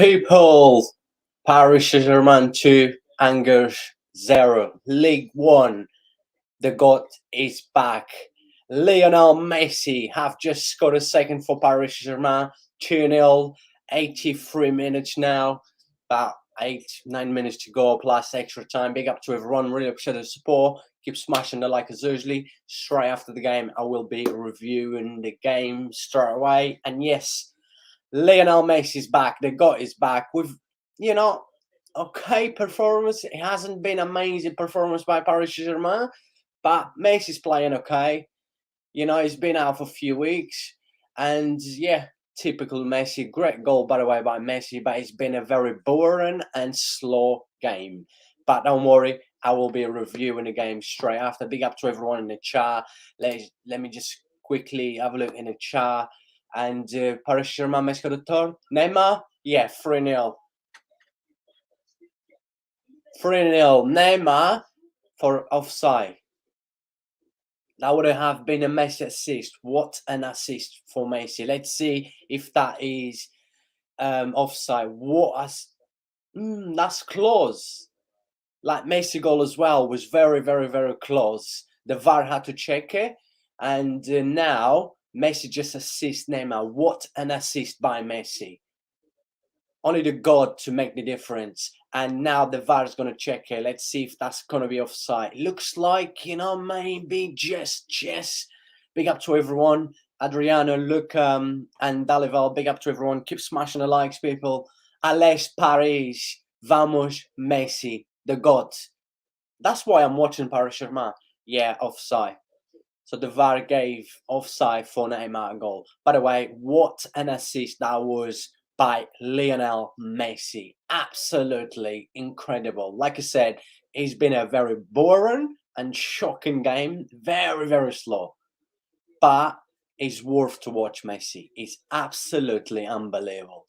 People, Paris Saint-Germain 2, Angers 0. League 1, the God is back. Lionel Messi have just scored a second for Paris Saint-Germain, 2-0, 83 minutes now, about 9 minutes to go, plus extra time. Big up to everyone, really appreciate the support. Keep smashing the like as usually. Straight after the game, I will be reviewing the game straight away. And yes, Lionel Messi's back. The God is back with, you know, okay performance. It hasn't been amazing performance by Paris Saint-Germain, but Messi's playing okay. You know, he's been out for a few weeks, and yeah, typical Messi. Great goal, by the way, by Messi, but it's been a very boring and slow game. But don't worry, I will be reviewing the game straight after. Big up to everyone in the chat. Let me just quickly have a look in the chat. And Paris Saint-Germain Messi got a turn. Neymar, yeah, 3-0. 3-0. Neymar for offside. That would have been a Messi assist. What an assist for Messi. Let's see if that is offside. That's close. Like Messi goal as well was very, very, very close. The VAR had to check it. And now Messi just assists Neymar. What an assist by Messi. Only the God to make the difference. And now the VAR is going to check it. Let's see if that's going to be offside. Looks like, maybe just. Big up to everyone. Adriano, Luca, and Dalival. Big up to everyone. Keep smashing the likes, people. Allez Paris. Vamos Messi. The God. That's why I'm watching Paris Saint-Germain. Yeah, offside. So the VAR gave offside for Neymar goal. By the way, what an assist that was by Lionel Messi. Absolutely incredible. Like I said, it's been a very boring and shocking game. Very, very slow. But it's worth to watch Messi. It's absolutely unbelievable.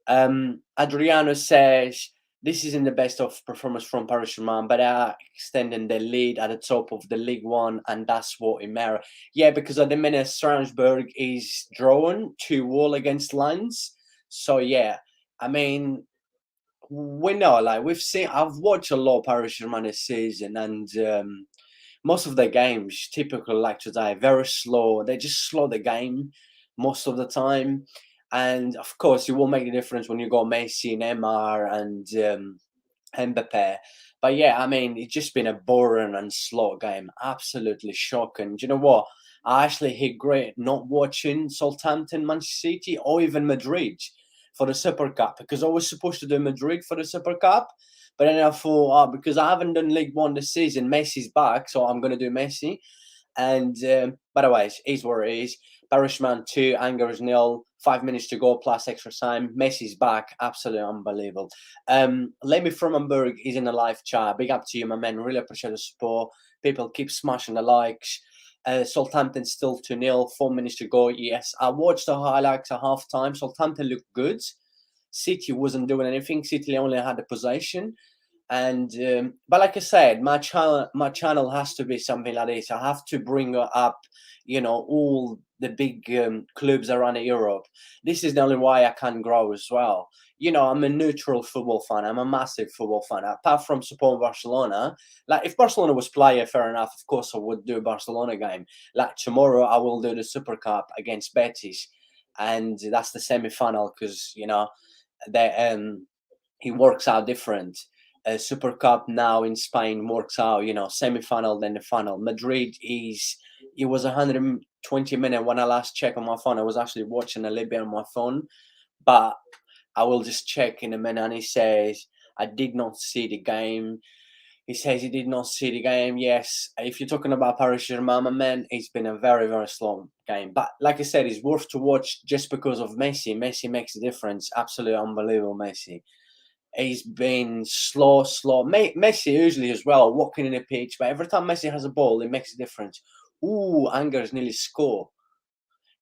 Adriano says, this isn't the best of performance from Paris Saint-Germain, but are extending the lead at the top of the League One, and that's what it matters. Yeah, because at the minute, Strasbourg is drawing 2-2 against Lens. So, yeah, I mean, we know, like, I've watched a lot of Paris Saint-Germain this season, and most of the games, typical like today, very slow. They just slow the game most of the time. And of course, it will make a difference when you got Messi, Neymar, and Mbappe. But yeah, I mean, it's just been a boring and slow game. Absolutely shocking. Do you know what? I actually regret not watching Southampton, Manchester City, or even Madrid for the Super Cup, because I was supposed to do Madrid for the Super Cup. But then I thought, because I haven't done League One this season, Messi's back, so I'm going to do Messi. And by the way, it's what it is. Paris Saint-Germain 2, Angers 0, 5 minutes to go plus extra time. Messi's back, absolutely unbelievable. Lemmy from Hamburg is in the live chat. Big up to you, my man. Really appreciate the support. People keep smashing the likes. Southampton still 2-0, 4 minutes to go. Yes, I watched the highlights at half time. Southampton looked good. City wasn't doing anything. City only had the possession. And but like I said, my channel has to be something like this. I have to bring up, all the big clubs around Europe. This is the only way I can grow as well. I'm a neutral football fan. I'm a massive football fan. Apart from supporting Barcelona, like if Barcelona was playing, fair enough. Of course, I would do a Barcelona game. Like tomorrow, I will do the Super Cup against Betis, and that's the semi-final because they it works out different. Super Cup now in Spain works out, semi-final then the final. Madrid it was 120 minutes when I last checked on my phone. I was actually watching a little bit on my phone, but I will just check in a minute. And he says, I did not see the game. He says he did not see the game. Yes, if you're talking about Paris Saint-Germain, man, it's been a very, very slow game. But like I said, it's worth to watch just because of Messi. Messi makes a difference. Absolutely unbelievable, Messi. He's been slow. Messi usually as well, walking in the pitch, but every time Messi has a ball, it makes a difference. Ooh, Angers nearly score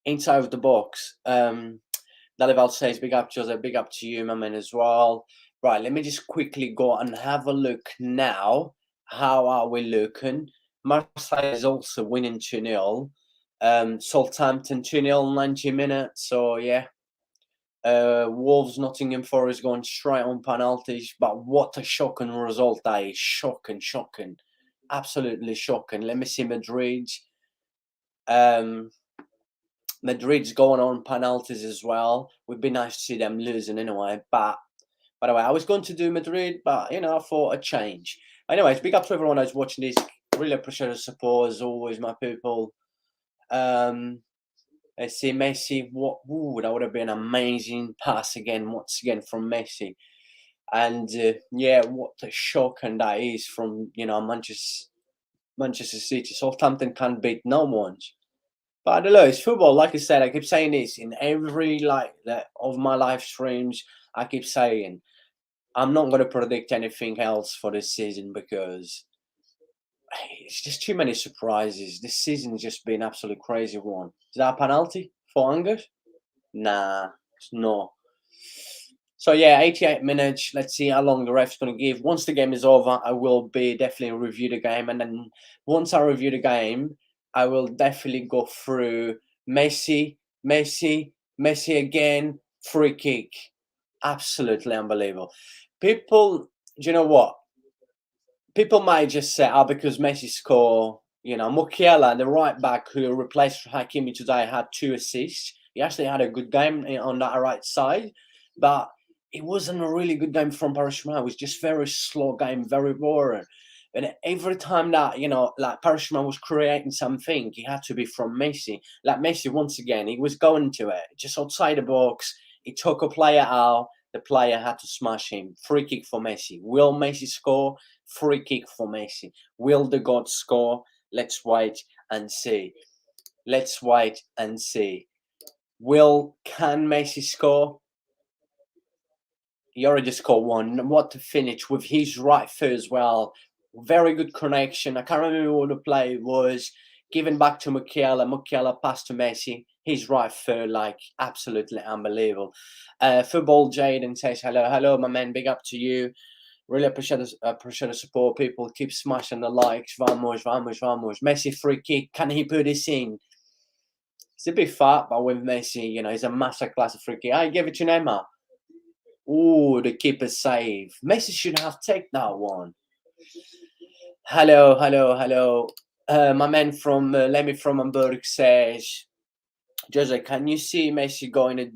inside of the box. Dalival says, big up, Jose, big up to you, my man, as well. Right, let me just quickly go and have a look now. How are we looking? Marseille is also winning 2-0. Southampton 2-0, 90 minutes. So, yeah, Wolves, Nottingham Forest going straight on penalties. But what a shocking result that is. Shocking. Absolutely shocking. Let me see Madrid. Um, Madrid's going on penalties as well. Would be nice to see them losing anyway. But by the way, I was going to do Madrid, but I thought a change. Anyways, big up to everyone who's watching this. Really appreciate the support as always, my people. Let's see Messi. That would have been an amazing pass again, once again from Messi. And yeah, what a shock and that is from Manchester City. Southampton can't beat no one. But I don't know, it's football. Like I said, I keep saying this in every of my live streams. I keep saying I'm not going to predict anything else for this season because it's just too many surprises. This season's just been absolutely crazy one. Is that a penalty for Angus? Nah, it's not. So yeah, 88 minutes. Let's see how long the ref's going to give. Once the game is over, I will be definitely review the game, and then once I review the game, I will definitely go through Messi again, free kick, absolutely unbelievable. People, do you know what? People might just say, "Oh, because Messi score." Mukiela, the right back who replaced Hakimi today, had 2 assists. He actually had a good game on that right side, but it wasn't a really good game from Paris Saint-Germain. It was just very slow game, very boring. And every time that, Paris Saint-Germain was creating something, it had to be from Messi. Like Messi, once again, he was going to it, just outside the box. He took a player out. The player had to smash him. Free kick for Messi. Will Messi score? Free kick for Messi. Will the gods score? Let's wait and see. Let's wait and see. Can Messi score? He already scored one. What to finish with his right foot as well. Very good connection. I can't remember what the play was. Given back to Mukiela. Mukiela passed to Messi. His right foot, absolutely unbelievable. Football Jaden says hello. Hello, my man. Big up to you. Really appreciate the support, people. Keep smashing the likes. Vamos. Messi free kick. Can he put this in? It's a bit fat, but with Messi, he's a masterclass of free kick. I give it to Neymar. Ooh, the keeper save. Messi should have taken that one. Hello. My man from Lemmy from Hamburg says, Jose, can you see Messi going a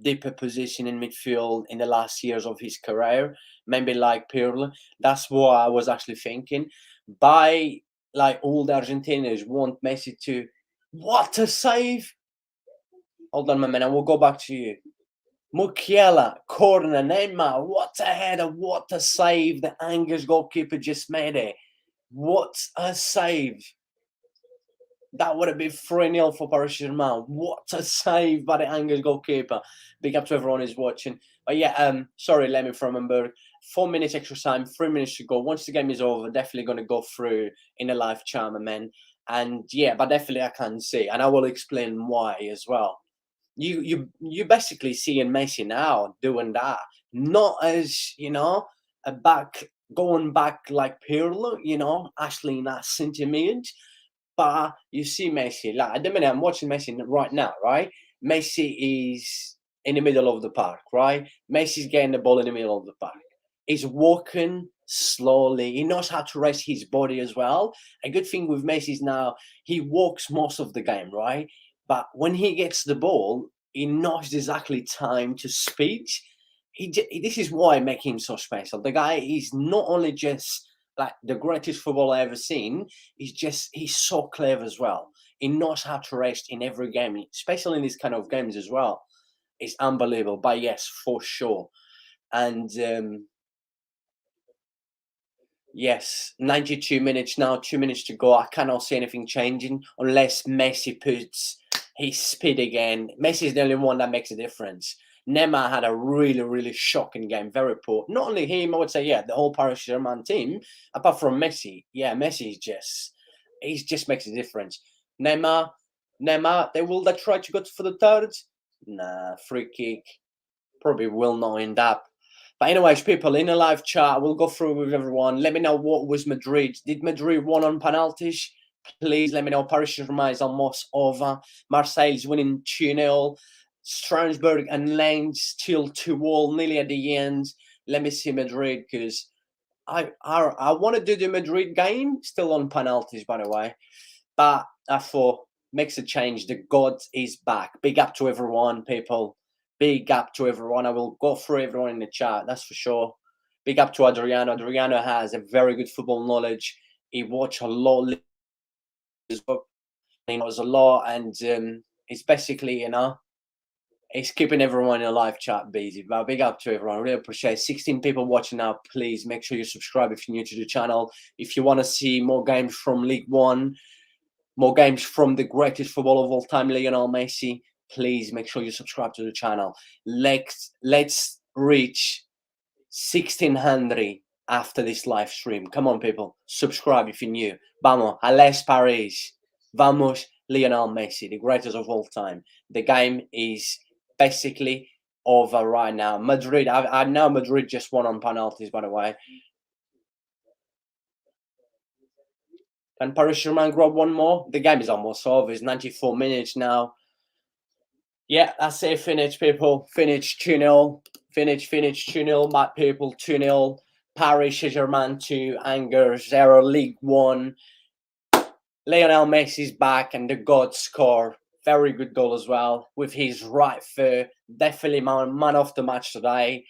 deeper position in midfield in the last years of his career? Maybe like Pirlo. That's what I was actually thinking. All the Argentinians want Messi to. What a save! Hold on, my man. I will go back to you. Mukiela, corner, Neymar. What a header! What a save! The Angers goalkeeper just made it. What a save! That would have been 3-0 for Paris Saint-Germain. What a save by the Angers goalkeeper. Big up to everyone who's watching. But yeah, sorry, Lemmy from Hamburg. 4 minutes extra time, 3 minutes to go. Once the game is over, definitely going to go through in a live chat, man. And yeah, but definitely I can see, and I will explain why as well. You basically seeing Messi now doing that, not as going back like Pirlo, actually in that sentiment. But you see Messi, like at the minute I'm watching Messi right now, right? Messi is in the middle of the park, right? Messi's getting the ball in the middle of the park. He's walking slowly. He knows how to rest his body as well. A good thing with Messi is now he walks most of the game, right? But when he gets the ball, he knows exactly time to speed. This is why I make him so special. The guy is not only just like the greatest footballer I've ever seen, he's so clever as well. He knows how to rest in every game, especially in these kind of games as well. It's unbelievable. But yes, for sure. And yes, 92 minutes now, 2 minutes to go. I cannot see anything changing unless Messi puts his speed again. Messi is the only one that makes a difference. Neymar had a really, really shocking game, very poor. Not only him, I would say, yeah, the whole Paris Saint-Germain team, apart from Messi. Yeah, Messi is he just makes a difference. Neymar, they try to go for the third? Nah, free kick. Probably will not end up. But anyways, people, in a live chat, we'll go through with everyone. Let me know what was Madrid. Did Madrid won on penalties? Please let me know. Paris Saint-Germain is almost over. Marseille is winning 2-0. Strasbourg and Lens still 2-2 nearly at the end. Let me see Madrid, because I want to do the Madrid game still on penalties, by the way. But I thought, makes a change. The God is back. Big up to everyone, people. Big up to everyone. I will go through everyone in the chat, that's for sure. Big up to Adriano. Adriano has a very good football knowledge. He watched a lot as well. He knows a lot, and it's basically, it's keeping everyone in a live chat busy. But big up to everyone. I really appreciate it. 16 people watching now. Please make sure you subscribe if you're new to the channel. If you want to see more games from League One, more games from the greatest footballer of all time, Lionel Messi, please make sure you subscribe to the channel. Let's reach 1600 after this live stream. Come on, people. Subscribe if you're new. Vamos, Ales Paris. Vamos, Lionel Messi, the greatest of all time. The game is basically over right now. Madrid, I know Madrid just won on penalties, by the way. Can Paris Germain grab one more? The game is almost over. It's 94 minutes now. Yeah, that's it. Finish, people. Finish 2-0. Finish 2-0. My people, 2-0. Paris Saint-Germain 2, Angers 0, League 1. Lionel Messi's back, and the God score. Very good goal as well, with his right foot. Definitely man of the match today,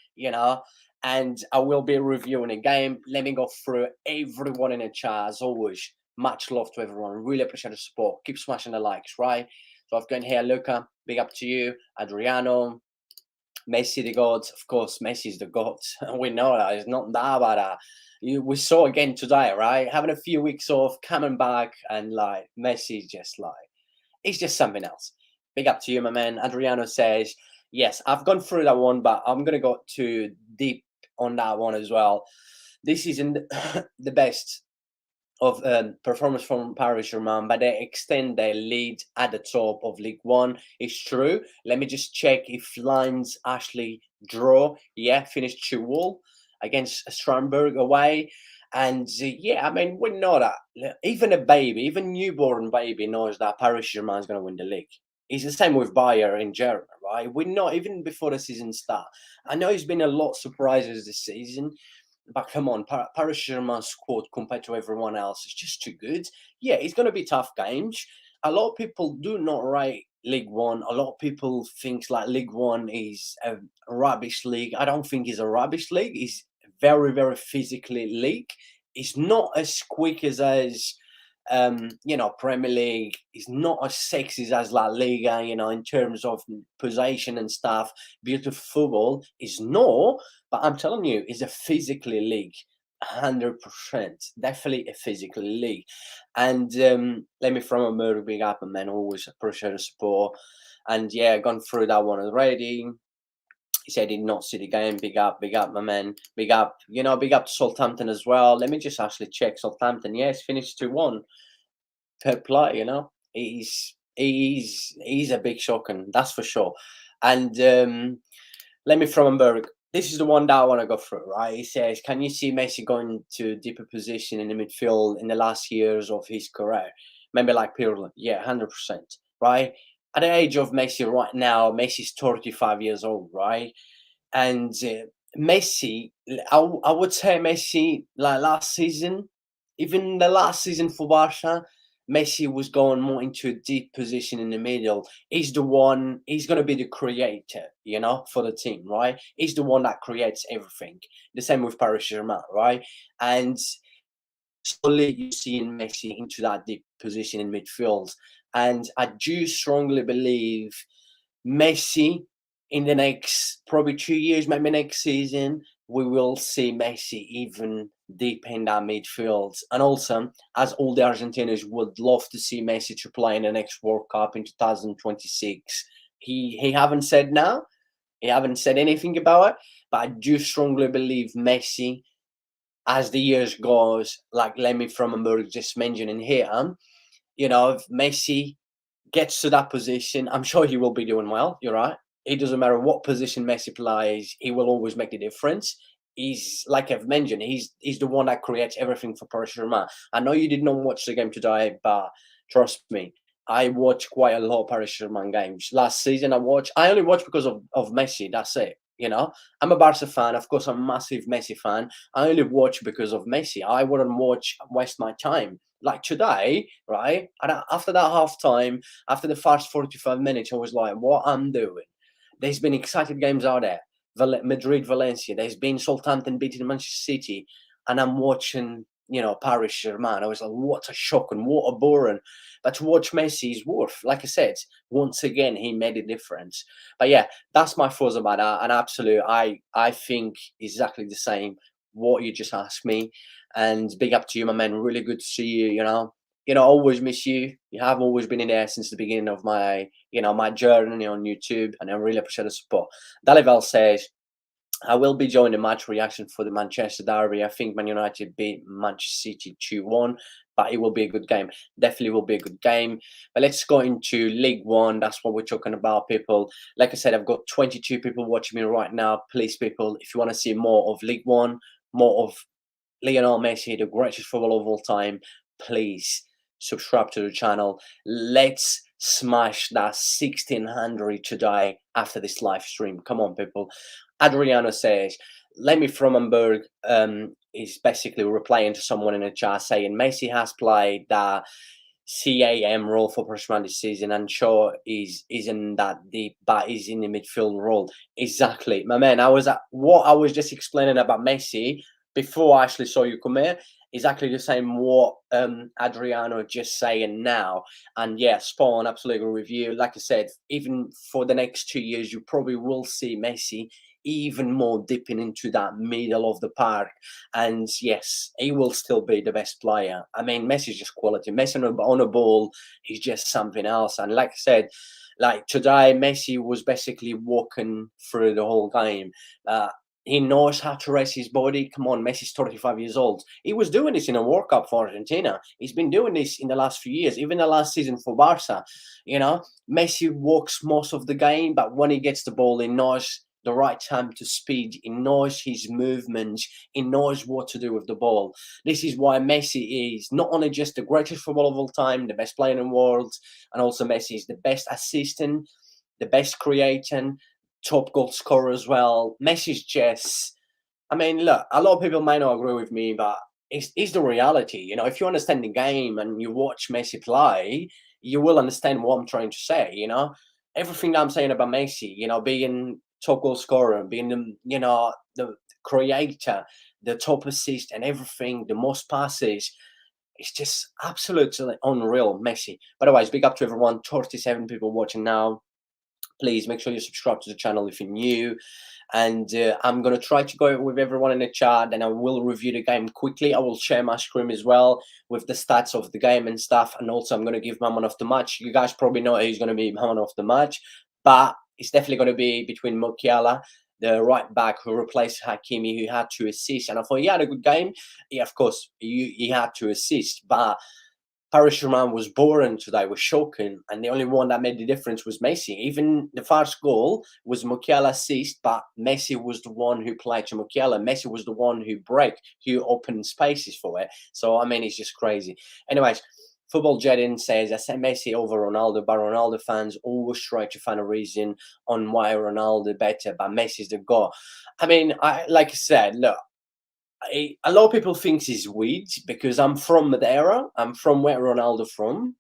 and I will be reviewing a game. Let me go through everyone in the chat, as always. Much love to everyone. Really appreciate the support. Keep smashing the likes, right? So I've got here Luca, big up to you. Adriano, Messi the gods. Of course, Messi's the gods. We know that. It's not that about that. We saw again today, right? Having a few weeks off, coming back, and like Messi's just like, it's just something else. Big up to you, my man. Adriano says, yes, I've gone through that one, but I'm going to go too deep on that one as well. This isn't the best of performance from Paris Germain, but they extend their lead at the top of League One. It's true. Let me just check if lines actually draw. Yeah, finished 2-2 against Strasbourg away. And yeah, I mean, we know that even a baby, even newborn baby knows that Paris Germain is going to win the league. It's the same with Bayern in Germany, right? We know even before the season start. I know it's been a lot of surprises this season, but come on, Paris Saint-Germain's squad compared to everyone else is just too good. Yeah, it's going to be tough games. A lot of people do not rate League One. A lot of people think like League One is a rubbish league. I don't think it's a rubbish league. It's very, very physically league. It's not as quick as Premier League. Is not as sexy as La Liga, in terms of possession and stuff. Beautiful football is not, but I'm telling you, it's a physically league. 100%, definitely a physical league. And let me throw a very big up, and man, always appreciate the support. And yeah, gone through that one already. He said he did not see the game. Big up, my man. Big up, big up to Southampton as well. Let me just actually check Southampton. Yes, finished 2-1. Fair play, He's a big shock, and that's for sure. And let me from Hamburg. This is the one that I want to go through, right? He says, can you see Messi going to a deeper position in the midfield in the last years of his career? Maybe like Pirlo. Yeah, 100%, right? At the age of Messi right now, Messi's 35 years old, right? And Messi, I would say Messi, like last season, even the last season for Barca, Messi was going more into a deep position in the middle. He's going to be the creator, for the team, right? He's the one that creates everything. The same with Paris Saint-Germain, right? And slowly you see Messi into that deep position in midfield. And I do strongly believe Messi, in the next probably 2 years, maybe next season, we will see Messi even deep in that midfield. And also, as all the Argentinians would love to see Messi to play in the next World Cup in 2026. He haven't said now. He haven't said anything about it. But I do strongly believe Messi, as the years goes, like Lemmy from Hamburg just mentioned here, if Messi gets to that position, I'm sure he will be doing well. You're right. It doesn't matter what position Messi plays, he will always make the difference. He's, like I've mentioned, he's the one that creates everything for Paris Saint-Germain. I know you did not watch the game today, but trust me, I watch quite a lot of Paris Germain games. Last season, I only watched because of Messi. That's it. I'm a Barca fan. Of course, I'm a massive Messi fan. I only watch because of Messi. I wouldn't waste my time. Like today, right? And after that half time, after the first 45 minutes, I was like, what I'm doing? There's been exciting games out there. Madrid, Valencia. There's been Southampton beating Manchester City, and I'm watching, Paris Germain. I was like, what a shock and what a boring. But to watch Messi is worth. Like I said, once again, he made a difference. But yeah, that's my thoughts about that. And absolutely, I think exactly the same. What you just asked me, and big up to you, my man. Really good to see you. Always miss you. You have always been in there since the beginning of my journey on YouTube, and I really appreciate the support. Dalival says, I will be joining match reaction for the Manchester derby. I think Man United beat Manchester City 2-1, but it will be a good game. Definitely will be a good game. But let's go into League One. That's what we're talking about, people. Like I said, I've got 22 people watching me right now. Please, people, if you want to see more of League One, more of Lionel Messi, the greatest footballer of all time, please subscribe to the channel. Let's smash that 1600 today after this live stream. Come on, people. Adriano says, Lemmy from Hamburg is basically replying to someone in the chat saying Messi has played the CAM role for Barcelona this season, and Shaw isn't that deep, but is in the midfield role. Exactly, my man. What I was just explaining about Messi before I actually saw you come here. Exactly the same what Adriano just saying now, and yeah, spot on. Absolutely agree with you. Like I said, even for the next 2 years, you probably will see Messi even more dipping into that middle of the park. And yes, he will still be the best player. I mean, Messi's just quality. Messi on a ball, he's just something else. And like I said, like today, Messi was basically walking through the whole game. He knows how to raise his body. Come on, Messi's 35 years old. He was doing this in a World Cup for Argentina. He's been doing this in the last few years, even the last season for Barca. Messi walks most of the game, but when he gets the ball, he knows the right time to speed. He knows his movements. He knows what to do with the ball. This is why Messi is not only just the greatest footballer of all time, the best player in the world, and also Messi is the best assistant, the best creator, top goal scorer as well. Messi's just, I mean, look, a lot of people might not agree with me, but it's the reality. If you understand the game and you watch Messi play, you will understand what I'm trying to say. Everything that I'm saying about Messi, being top goal scorer, being the creator, the top assist, and everything, the most passes. It's just absolutely unreal, Messi. But otherwise, big up to everyone. 37 people watching now. Please make sure you subscribe to the channel if you're new. And I'm going to try to go with everyone in the chat, and I will review the game quickly. I will share my screen as well with the stats of the game and stuff. And also I'm going to give my man of the match. You guys probably know who's going to be my man of the match, but it's definitely going to be between Musiala, the right back who replaced Hakimi, who had 2 assists. And I thought he had a good game. Yeah, of course, he had 2 assists, but Paris Germain was boring today, was shocking, and the only one that made the difference was Messi. Even the first goal was Musiala assist, but Messi was the one who played to Musiala. Messi was the one who opened spaces for it. So, I mean, it's just crazy. Anyways, Football Jedin says, I say Messi over Ronaldo, but Ronaldo fans always try to find a reason on why Ronaldo better, but Messi's the goal. I mean, like I said, look, a lot of people think he's weird because I'm from Madeira. I'm from where Ronaldo from,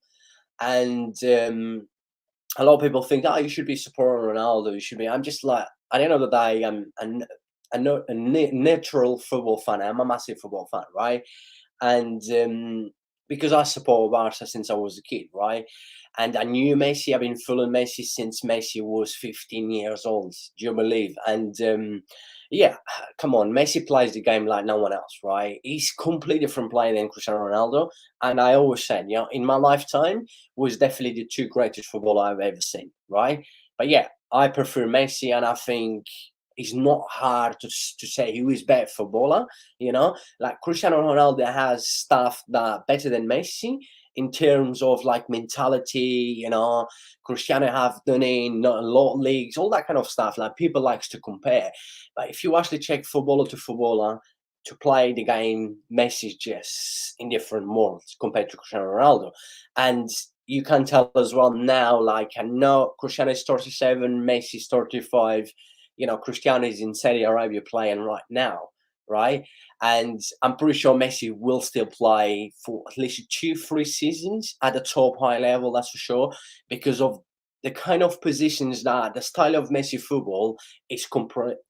and a lot of people think, oh, you should be supporting Ronaldo. You should be. I'm just like, at the end of the day, I'm a natural football fan. I'm a massive football fan, right? And because I support Barca since I was a kid, right? And I knew Messi. I've been following Messi since Messi was 15 years old. Do you believe? And yeah, come on, Messi plays the game like no one else, right? He's completely different player than Cristiano Ronaldo. And I always said, in my lifetime, was definitely the 2 greatest footballer I've ever seen, right? But yeah, I prefer Messi, and I think it's not hard to say who is better footballer. Like Cristiano Ronaldo has stuff that better than Messi in terms of like mentality. Cristiano have done in a lot of leagues, all that kind of stuff. Like people likes to compare, but if you actually check footballer to footballer to play the game, Messi's just in different worlds compared to Cristiano Ronaldo. And you can tell as well now, like, I know Cristiano is 37, Messi is 35. You know, Cristiano is in Saudi Arabia playing right now, right? And I'm pretty sure Messi will still play for at least 2, 3 seasons at the top high level, that's for sure, because of the kind of positions that the style of Messi football is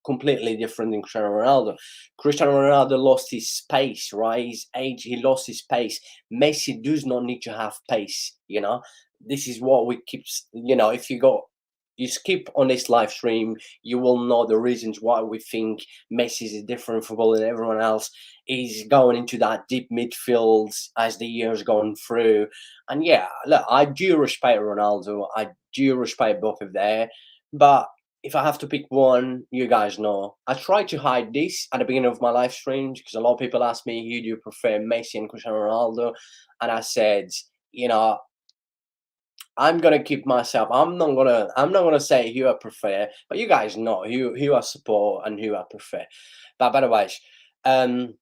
completely different than Cristiano Ronaldo. Cristiano Ronaldo lost his space, right? His age, he lost his pace. Messi does not need to have pace, you know. This is what we keep, you know, if you skip on this live stream, you will know the reasons why we think Messi is a different footballer than everyone else. He's going into that deep midfield as the years going through. And yeah, look, I do respect Ronaldo. I do respect both of them. But if I have to pick one, you guys know. I try to hide this at the beginning of my live streams because a lot of people ask me, who do you prefer, Messi and Cristiano Ronaldo? And I said, you know, I'm gonna keep myself. I'm not gonna say who I prefer, but you guys know who I support and who I prefer. But by the way, um,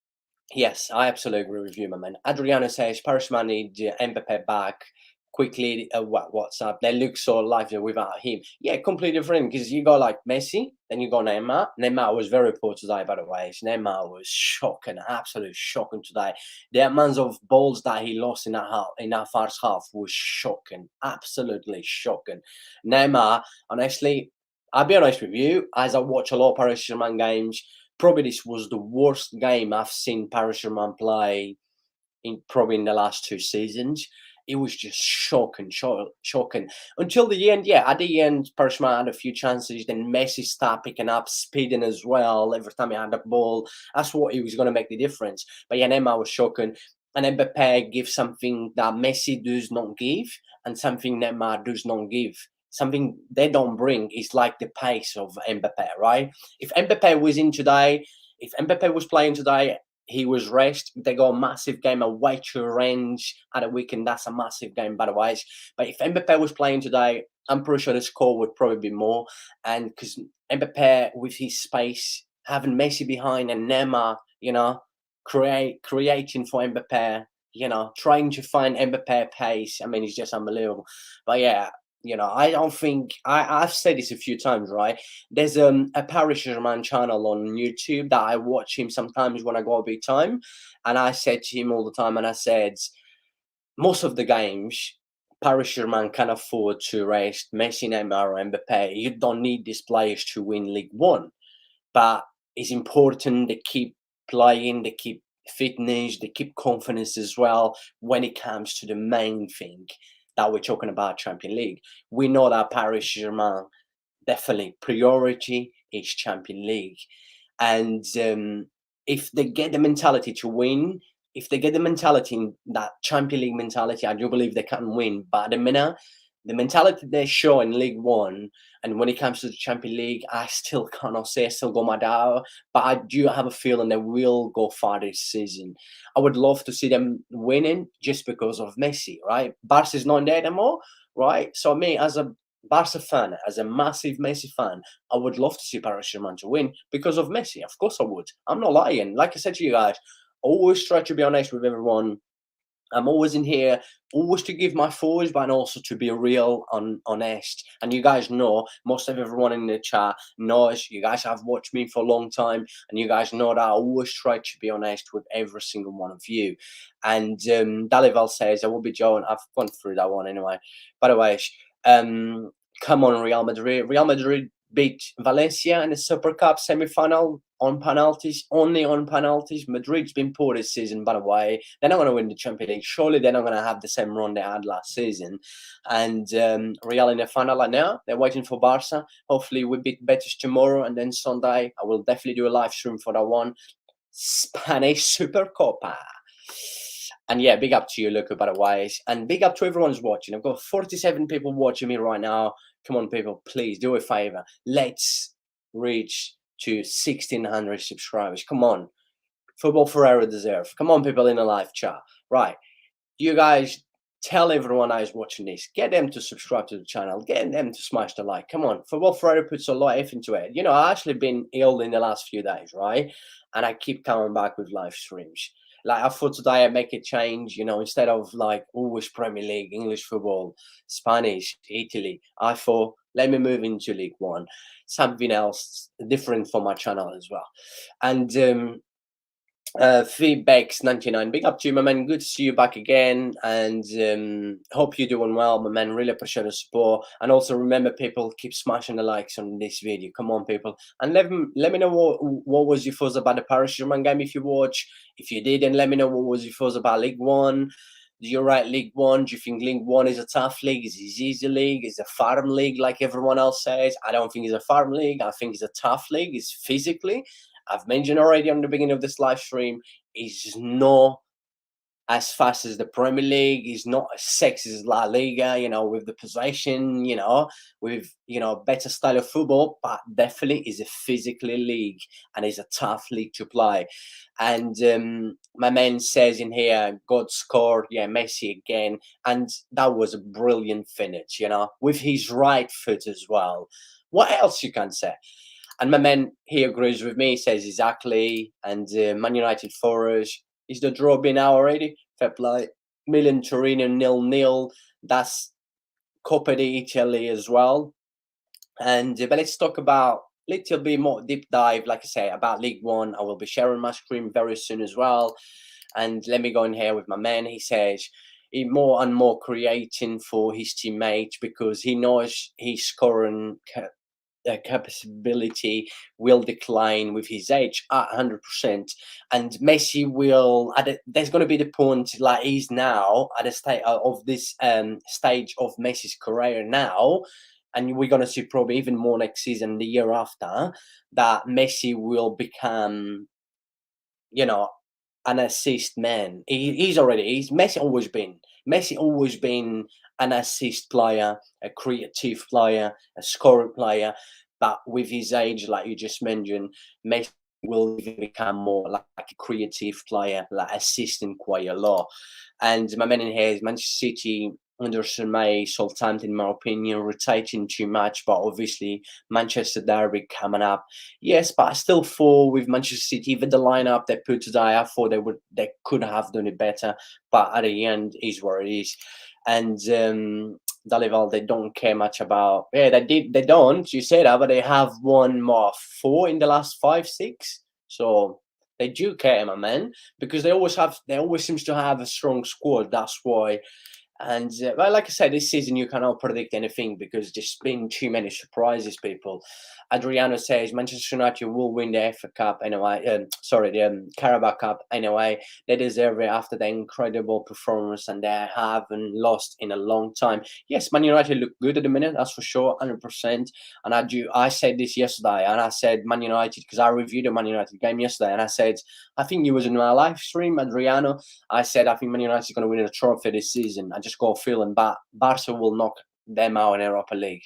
yes, I absolutely agree with you, my man. Adriano says Paris Man need Mbappe back quickly. What's up? They look so lively without him. Yeah, completely different because you got like Messi, then you got Neymar. Neymar was very poor today, by the way. Neymar was shocking, absolutely shocking today. The amount of balls that he lost in that first half was shocking, absolutely shocking. Neymar, honestly, I'll be honest with you, as I watch a lot of Paris Saint-Germain games, probably this was the worst game I've seen Paris Saint-Germain play in probably in the last 2 seasons. It was just shocking, shocking. Until the end, yeah, at the end, Paris Saint-Germain had a few chances. Then Messi started picking up, speeding as well. Every time he had the ball, that's what he was going to make the difference. But yeah, Neymar was shocking. And Mbappe gives something that Messi does not give, and something Neymar does not give. Something they don't bring is like the pace of Mbappe, right? If Mbappe was in today, if Mbappe was playing today, he was rest. They got a massive game away to range at a weekend. That's a massive game, by the way. But if Mbappe was playing today, I'm pretty sure the score would probably be more. And because Mbappe, with his space, having Messi behind and Neymar, you know, creating for Mbappe, you know, trying to find Mbappe pace. I mean, it's just unbelievable. But yeah, you know, I don't think I've said this a few times, right? There's a Paris Germain channel on YouTube that I watch him sometimes when I got a bit time, and I said to him all the time, and I said most of the games Paris Germain can afford to rest Messi, Neymar, or Mbappe. You don't need these players to win League One, but it's important they keep playing, they keep fitness, they keep confidence as well when it comes to the main thing that we're talking about, Champions League. We know that Paris Germain definitely priority is Champions League, and if they get the mentality to win, if they get the mentality, that Champions League mentality, I do believe they can win. But at the minute, the mentality they show in League One, and when it comes to the Champions League, I still cannot say I still got my doubt, but I do have a feeling they will go far this season. I would love to see them winning just because of Messi, right? Barca's not there anymore, right? So me as a Barca fan, as a massive Messi fan, I would love to see Paris Saint-Germain to win because of Messi. Of course I would. I'm not lying. Like I said to you guys, always try to be honest with everyone. I'm always in here, always to give my thoughts, but also to be real and honest. And you guys know, most of everyone in the chat knows, you guys have watched me for a long time, and you guys know that I always try to be honest with every single one of you. And Dalival says, I will be Joe, I've gone through that one anyway. By the way, um, come on, Real Madrid. Real Madrid beat Valencia in the Super Cup semi-final on penalties, only on penalties. Madrid's been poor this season, by the way. They're not going to win the Champions League. Surely they're not going to have the same run they had last season. And Real in the final right now. They're waiting for Barca. Hopefully we beat Betis tomorrow, and then Sunday I will definitely do a live stream for that one. Spanish Super Copa. And yeah, big up to you, Luca, by the way. And big up to everyone who's watching. I've got 47 people watching me right now. Come on, people, please do a favor. Let's reach to 1,600 subscribers. Come on. Football Ferreira deserve. Come on, people in the live chat. Right. You guys tell everyone that is watching this. Get them to subscribe to the channel. Get them to smash the like. Come on. Football Ferreira puts a lot of effort into it. You know, I've actually been ill in the last few days, right? And I keep coming back with live streams. Like I thought today I make a change, instead of like always Premier League, English football, Spanish, Italy. I thought let me move into League One, something else different for my channel as well. And feedbacks 99, big up to you, my man. Good to see you back again, and hope you're doing well, my man. Really appreciate the support. And also remember, people, keep smashing the likes on this video. Come on, people, and let me know what was your thoughts about the Paris Germain game. If you watch, if you didn't, let me know what was your thoughts about League One. Do you rate League One? Do you think League One is a tough league? Is it easy league? Is it a farm league like everyone else says? I don't think it's a farm league. I think it's a tough league. It's physically, I've mentioned already on the beginning of this live stream, is not as fast as the Premier League, is not as sexy as La Liga, with the possession, with, better style of football, but definitely is a physically league and is a tough league to play. And my man says in here, God scored, yeah, Messi again. And that was a brilliant finish, with his right foot as well. What else you can say? And my man, he agrees with me. He says exactly. And Man United for us. Is the draw been out already? Fair play. Milan Torino 0-0. That's Coppa d'Italy as well. And but let's talk about a little bit more deep dive, like I say, about League One. I will be sharing my screen very soon as well. And let me go in here with my man. He says he more and more creating for his teammates because he knows he's scoring capability will decline with his age at 100%, and Messi will there's going to be the point like he's now at a state of this stage of Messi's career now, and we're going to see probably even more next season, the year after, that Messi will become an assist man. He's Messi always been an assist player, a creative player, a scoring player. But with his age, like you just mentioned, Messi will even become more like a creative player, like assisting quite a lot. And my man in here is Manchester City under Saint-Germain, Southampton, in my opinion, rotating too much. But obviously, Manchester derby coming up. Yes, but I still thought with Manchester City, even the lineup they put today, I thought they could have done it better. But at the end, is what it is. And Dalival, they don't care much about. Yeah, they don't. You say that, but they have won more 4 in the last 5, 6. So they do care, my man, because they always seems to have a strong squad. That's why. And well, like I said, this season you cannot predict anything because there's been too many surprises, people. Adriano says Manchester United will win the FA Cup anyway. The Carabao Cup anyway. They deserve it after the incredible performance, and they haven't lost in a long time. Yes, Man United look good at the minute, that's for sure, 100%. And I said this yesterday, and I said Man United because I reviewed the Man United game yesterday, and I said I think you was in my live stream, Adriano. I said I think Man United is going to win the trophy this season. I just got a feeling, but Barca will knock them out in Europa League.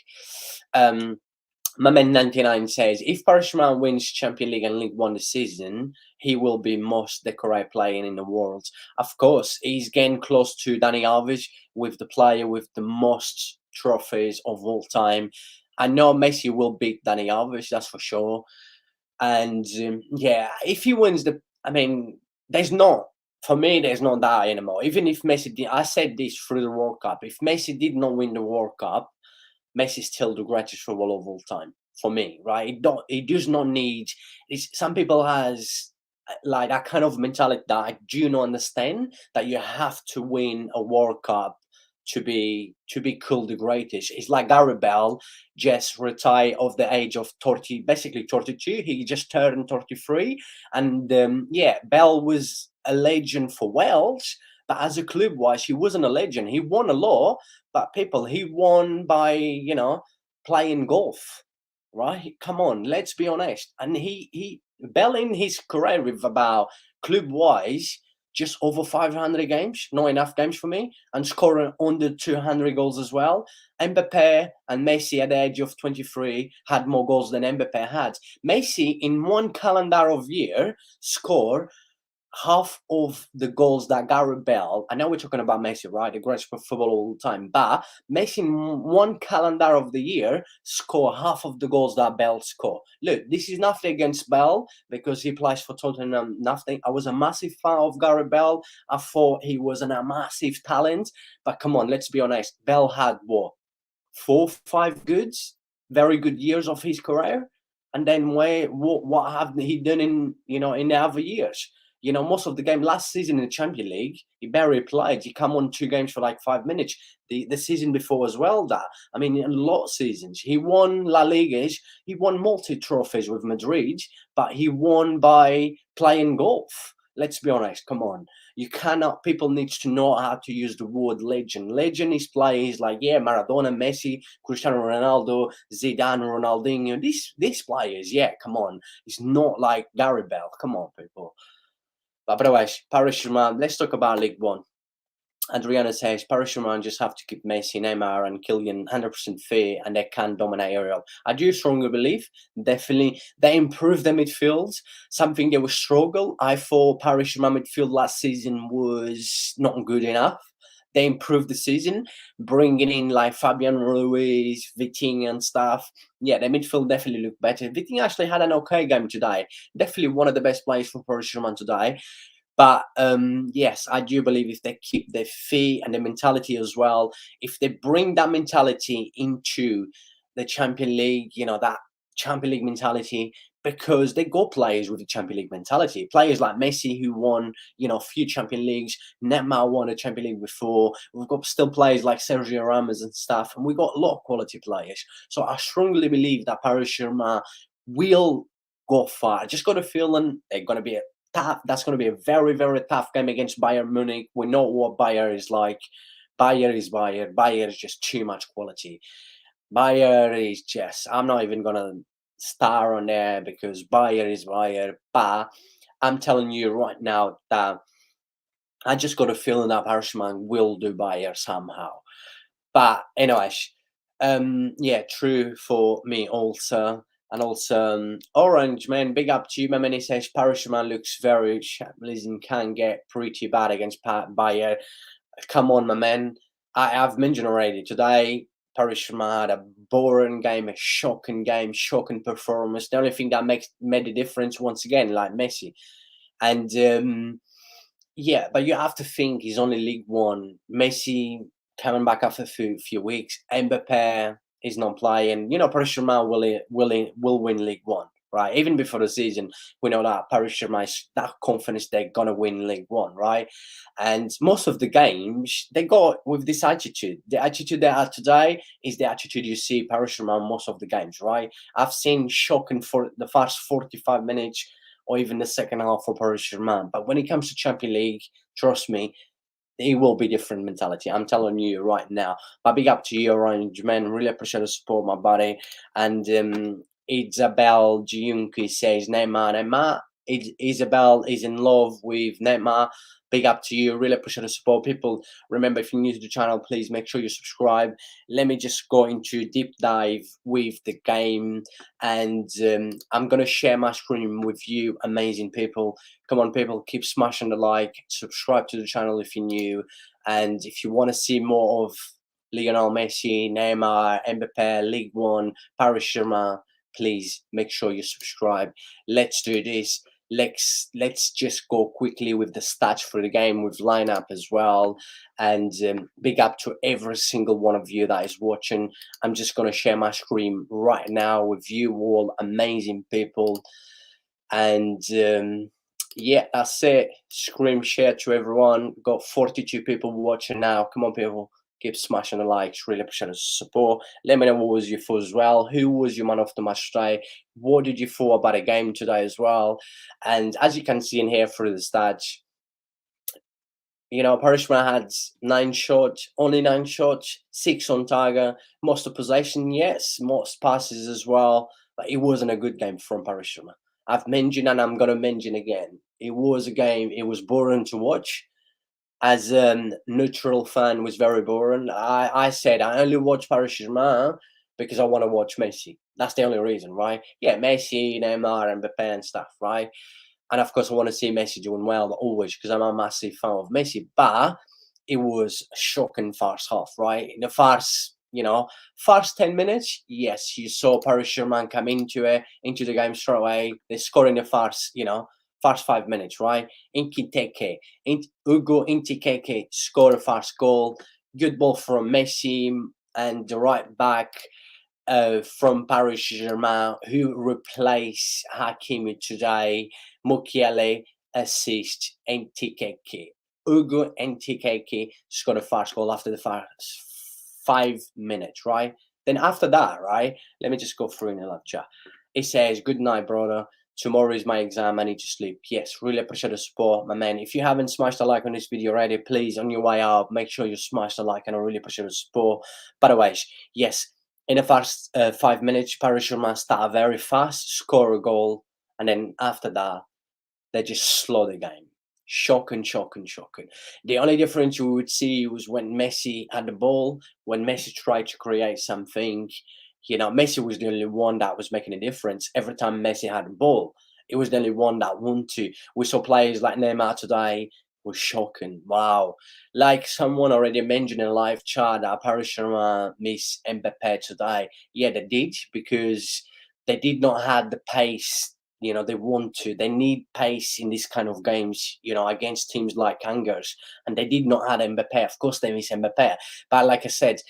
My man 99 says, if Paris Saint-Germain wins Champions League and League One this season, he will be most decorated player in the world. Of course, he's getting close to Dani Alves with the player with the most trophies of all time. I know Messi will beat Dani Alves, that's for sure. And yeah, if he wins there's not that anymore. Even if Messi did, I said this through the World Cup, if Messi did not win the World Cup, Messi is still the greatest footballer of all time for me, right? It does not need. Some people has like that kind of mentality that I do not understand, that you have to win a World Cup to be called the greatest. It's like Gareth Bale just retired of the age of 30, basically 32. He just turned 33, and Bale was a legend for Wales. But as a club wise, he wasn't a legend. He won a lot, but people, he won by, playing golf, right? Come on, let's be honest. And he Bell in his career with about club wise, just over 500 games, not enough games for me, and scoring under 200 goals as well. Mbappe and Messi at the age of 23 had more goals than Mbappe had. Messi in one calendar of year scored half of the goals that Gareth Bale, I know we're talking about Messi, right? The greatest footballer of all time, but Messi in one calendar of the year score half of the goals that Bale score. Look, this is nothing against Bale because he plays for Tottenham, nothing. I was a massive fan of Gareth Bale. I thought he was a massive talent, but come on, let's be honest. Bale had what? 4, 5 very good years of his career, and then what have he done in the other years? Most of the game last season in the Champions League, he barely played. He come on 2 games for like 5 minutes. The season before as well. That I mean, in a lot of seasons, he won La Liga. He won multi trophies with Madrid, but he won by playing golf. Let's be honest. Come on, you cannot. People need to know how to use the word legend. Legend is players like Maradona, Messi, Cristiano Ronaldo, Zidane, Ronaldinho. These players, come on. It's not like Gary Bell. Come on, people. But otherwise, Paris Saint-Germain. Let's talk about League One. Adriana says Paris Saint-Germain just have to keep Messi, Neymar, and Kylian 100% fit, and they can dominate Europe. I do strongly believe, definitely, they improve the midfield. Something they will struggle. I thought Paris Saint-Germain midfield last season was not good enough. They improved the season, bringing in like Fabian Ruiz, Vitinha and stuff. Yeah, the midfield definitely looked better. Vitinha actually had an okay game today. Definitely one of the best players for Paris Saint-Germain today. But yes, I do believe if they keep their feet and their mentality as well, if they bring that mentality into the Champions League, that Champions League mentality, because they got players with the Champions League mentality. Players like Messi who won, a few Champions Leagues. Neymar won a Champions League before. We've got still players like Sergio Ramos and stuff, and we got a lot of quality players. So I strongly believe that Paris Saint-Germain will go far. I just got a feeling they're going to be tough. That's going to be a very, very tough game against Bayern Munich. We know what Bayern is like. Bayern is Bayern. Bayern is just too much quality. Bayern is just, I'm not even going to star on there because Bayern is Bayern. But I'm telling you right now that I just got a feeling that Paris will do Bayern somehow. But anyways, true for me also. And also, Orange, man, big up to you, man. He says Paris Saint-Germain looks very shambles and can get pretty bad against Bayern. Come on, my man. I've mentioned already today, Paris Saint-Germain had a boring game, a shocking game, shocking performance. The only thing that made the difference, once again, like Messi. And but you have to think he's only League One. Messi coming back after a few weeks. Mbappe is not playing. Paris Saint-Germain will win League One, right? Even before the season, we know that Paris Saint-Germain is that confidence they're gonna win League One, right? And most of the games they got with this attitude. The attitude they have today is the attitude you see Paris Saint-Germain most of the games, right? I've seen shocking for the first 45 minutes or even the second half for Paris Saint-Germain. But when it comes to Champions League, trust me, it will be different mentality. I'm telling you right now. But big up to you, Orange man. Really appreciate the support, my buddy. And Isabel Giunki says Neymar. Isabel is in love with Neymar. Big up to you. Really appreciate the support. People, remember, if you're new to the channel, please make sure you subscribe. Let me just go into deep dive with the game. And I'm going to share my screen with you, amazing people. Come on, people, keep smashing the like, subscribe to the channel if you're new. And if you want to see more of Lionel Messi, Neymar, Mbappe, Ligue 1, Paris Saint-Germain, please make sure you subscribe. Let's do this. Let's just go quickly with the stats for the game, with lineup as well. And big up to every single one of you that is watching. I'm just going to share my screen right now with you all, amazing people. And that's it. Scream share to everyone. Got 42 people watching now. Come on, people, keep smashing the likes. Really appreciate the support. Let me know what was your thoughts as well. Who was your man of the match today? What did you thought about the game today as well? And as you can see in here through the stats, Paris Saint-Germain had 9 shots, only 9 shots, 6 on target, most of possession, yes, most passes as well, but it wasn't a good game from Paris Saint-Germain. I've mentioned and I'm going to mention again, it was a game, it was boring to watch. As a neutral fan, was very boring. I said I only watch Paris Saint-Germain because I want to watch Messi. That's the only reason, right? Yeah, Messi, Neymar, and Mbappe and stuff, right? And of course, I want to see Messi doing well always because I'm a massive fan of Messi. But it was a shocking first half, right? In the first 10 minutes, yes, you saw Paris Germain come into the game straight away. They score in the first 5 minutes, right? Inkiteke, Ugo Inkiteke scored the first goal. Good ball from Messi and the right back from Paris Saint-Germain, who replaced Hakimi today. Mukiele assist Nketiah. Ugo Nketiah scored the first goal after the first 5 minutes, right? Then after that, right, let me just go through in the live chat. It says, "Good night, brother. Tomorrow is my exam. I need to sleep." Yes, really appreciate the support, my man. If you haven't smashed a like on this video already, please, on your way out, make sure you smash the like, and I really appreciate the support. By the way, yes, in the first 5 minutes, Paris Saint-Germain started very fast, score a goal, and then after that, they just slow the game. Shocking, shocking, shocking. The only difference you would see was when Messi had the ball, when Messi tried to create something. Messi was the only one that was making a difference. Every time Messi had the ball, it was the only one that wanted to. We saw players like Neymar today was shocking. Wow. Like someone already mentioned in live chat that Paris Saint-Germain miss Mbappé today. Yeah, they did because they did not have the pace they want to. They need pace in this kind of games, against teams like Angers. And they did not have Mbappé. Of course, they miss Mbappé. But like I said,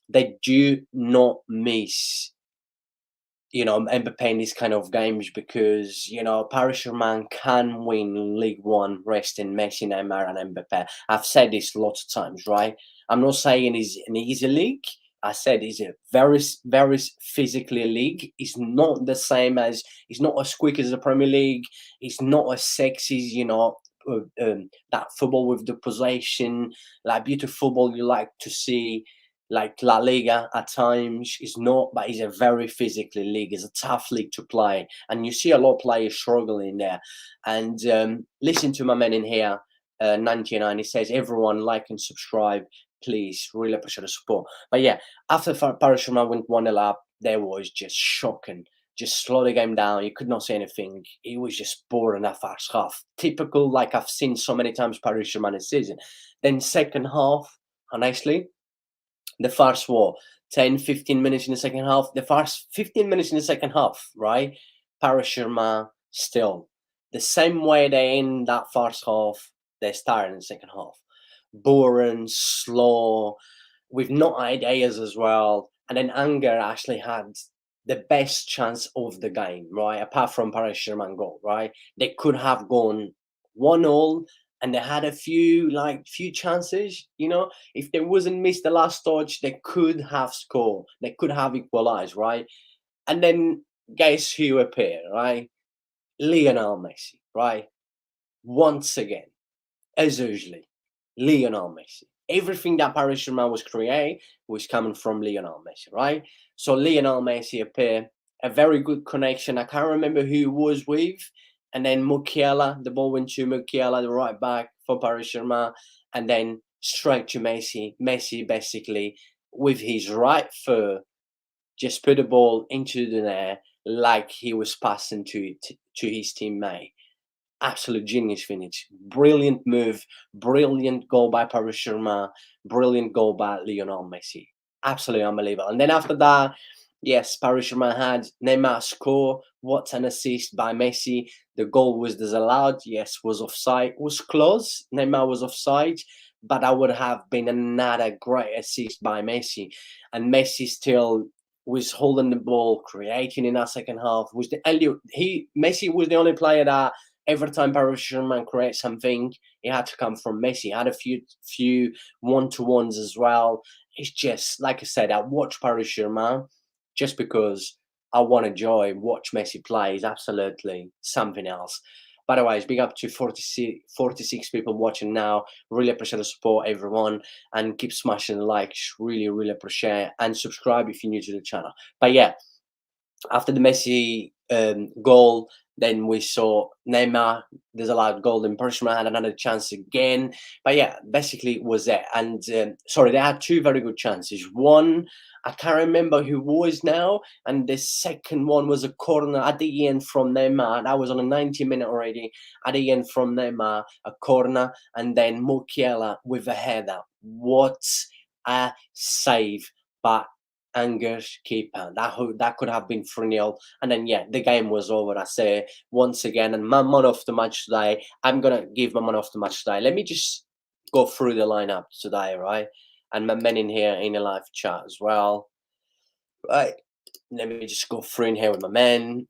they do not miss, Mbappé in these kind of games because, Paris Saint-Germain can win League One resting Messi, Neymar, and Mbappé. I've said this lots of times, right? I'm not saying it's an easy league. I said it's a very, very physically league. It's not the same it's not as quick as the Premier League. It's not as sexy, that football with the possession, like beautiful football you like to see, like La Liga at times. It's not, but it's a very physically league. It's a tough league to play, and you see a lot of players struggling there. And listen to my man in here, 99. He says, "Everyone like and subscribe, please. Really appreciate the support." But yeah, after Paris Saint-Germain went 1-0 up, there was just shocking. Just slow the game down. You could not see anything. It was just boring that first half. Typical, like I've seen so many times Paris Saint-Germain this season. Then second half, honestly, the first 10 15 minutes in the second half, the first 15 minutes in the second half, right? Paris Saint-Germain still the same way they end that first half, they start in the second half. Boring, slow, with no ideas as well. And then Anger actually had the best chance of the game, right? Apart from Paris Saint-Germain goal, right? They could have gone 1-0, and they had a few chances, if they wasn't missed the last touch, they could have scored. They could have equalized, right? And then guess who appeared, right? Lionel Messi, right? Once again, as usually, Lionel Messi. Everything that Paris Saint-Germain was creating was coming from Lionel Messi, right? So Lionel Messi appeared, a very good connection. I can't remember who he was with. And then Mukiele, the ball went to Mukiele, the right back for Paris Saint-Germain. And then straight to Messi. Messi basically, with his right foot, just put the ball into the net like he was passing to his teammate. Absolute genius finish. Brilliant move. Brilliant goal by Paris Saint-Germain. Brilliant goal by Lionel Messi. Absolutely unbelievable. And then after that, yes, Paris Saint-Germain had Neymar score. What an assist by Messi. The goal was disallowed. Yes, was offside. Was close. Neymar was offside. But that would have been another great assist by Messi. And Messi still was holding the ball, creating in that second half. Messi was the only player that every time Paris Saint-Germain creates something, it had to come from Messi. He had a few one-to-ones as well. It's just, like I said, I watch Paris Saint-Germain just because I want to watch Messi play. Is absolutely something else. By the way, it's big up to 46 people watching now. Really appreciate the support, everyone. And keep smashing the likes. Really, really appreciate it. And subscribe if you're new to the channel. But yeah, after the Messi goal, Then we saw Neymar. There's a lot of goal. And Paris Saint-Germain had another chance again. But yeah, basically it was it. And sorry, they had two very good chances. One, I can't remember who was now, and the second one was a corner at the end from Neymar. That was on a 90-minute already. At the end from Neymar, a corner, and then Mukiela with a header. What a save! But Anger's keeper. That could have been 3-0. And then yeah, the game was over. I say once again, and my man of the match today. I'm gonna give my man of the match today. Let me just go through the lineup today, right? And my men in here in a live chat as well. Right. Let me just go through in here with my men.